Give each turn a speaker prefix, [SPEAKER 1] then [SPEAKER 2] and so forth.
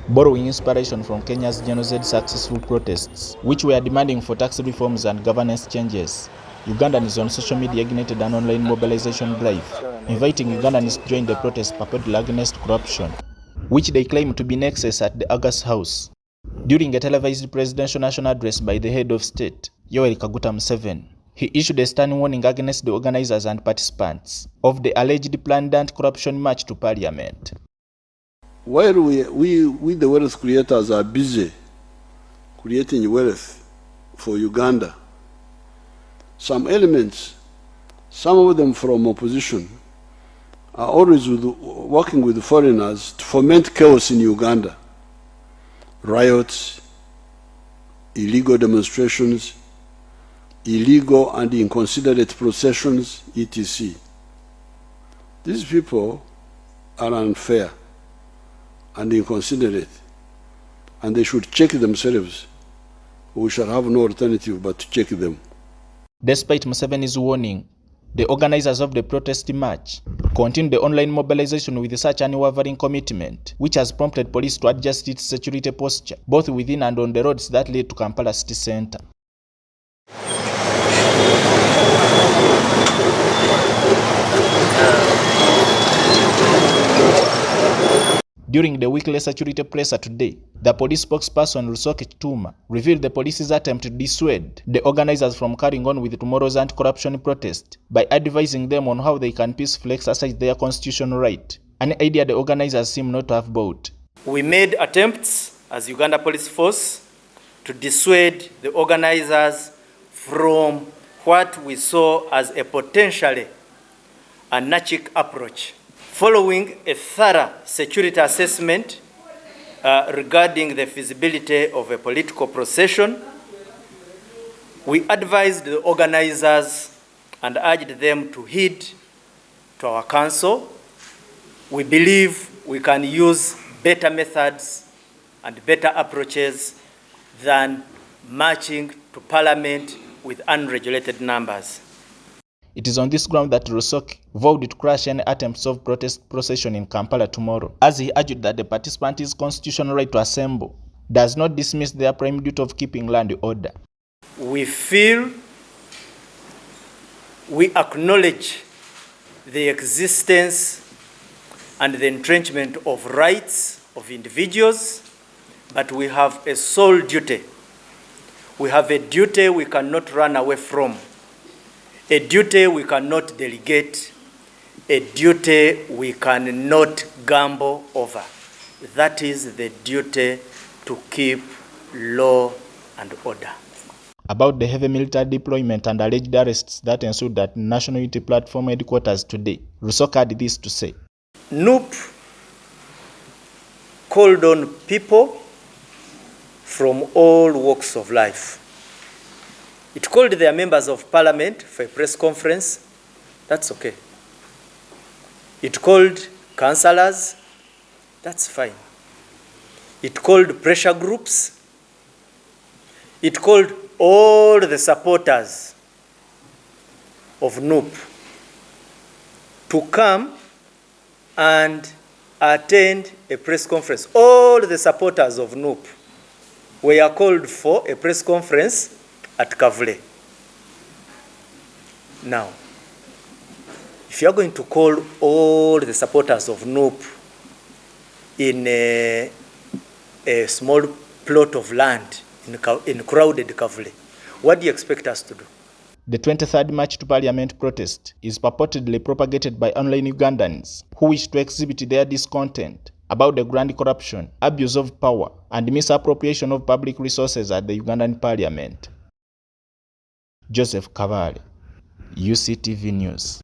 [SPEAKER 1] Borrowing inspiration from Kenya's Gen Z successful protests, which were demanding for tax reforms and governance changes, Ugandans on social media ignited an online mobilization drive, inviting Ugandans to join the protest purportedly against corruption, which they claim to be in excess at the August House. During a televised presidential national address by the head of state, Yoweri Kaguta Museveni, he issued a stern warning against the organizers and participants of the alleged planned anti-corruption march to parliament.
[SPEAKER 2] While we the wealth creators are busy creating wealth for Uganda, some elements, some of them from opposition, are always working with foreigners to foment chaos in Uganda. Riots, illegal demonstrations, illegal and inconsiderate processions, etc. These people are unfair and inconsiderate, and they should check themselves. We shall have no alternative but to check them.
[SPEAKER 1] Despite Museveni's warning, the organizers of the protest march continued the online mobilization with such an unwavering commitment, which has prompted police to adjust its security posture, both within and on the roads that lead to Kampala city center. During the weekly security presser today, the police spokesperson Rusoke Kituuma revealed the police's attempt to dissuade the organizers from carrying on with tomorrow's anti-corruption protest by advising them on how they can peacefully exercise their constitutional right, an idea the organizers seem not to have bought.
[SPEAKER 3] We made attempts as Uganda Police Force to dissuade the organizers from what we saw as a potentially anarchic approach. Following a thorough security assessment regarding the feasibility of a political procession, we advised the organizers and urged them to heed to our counsel. We believe we can use better methods and better approaches than marching to Parliament with unregulated numbers.
[SPEAKER 1] It is on this ground that Rusoke vowed to crush any attempts of protest procession in Kampala tomorrow, as he argued that the participants' constitutional right to assemble does not dismiss their prime duty of keeping law and order.
[SPEAKER 3] We acknowledge the existence and the entrenchment of rights of individuals, but we have a sole duty. We have a duty we cannot run away from. A duty we cannot delegate, a duty we cannot gamble over. That is the duty to keep law and order.
[SPEAKER 1] About the heavy military deployment and alleged arrests that ensued at National Unity Platform headquarters today, Rusoke had this to say.
[SPEAKER 3] NUP called on people from all walks of life. It called their members of parliament for a press conference. That's okay. It called councillors. That's fine. It called pressure groups. It called all the supporters of NUP to come and attend a press conference. All the supporters of NUP were called for a press conference at Kavule. Now, if you are going to call all the supporters of NUP in a small plot of land in crowded Kavule, what do you expect us to do?
[SPEAKER 1] The 23rd March to Parliament protest is purportedly propagated by online Ugandans who wish to exhibit their discontent about the grand corruption, abuse of power, and misappropriation of public resources at the Ugandan Parliament. Joseph Kavale, UCTV News.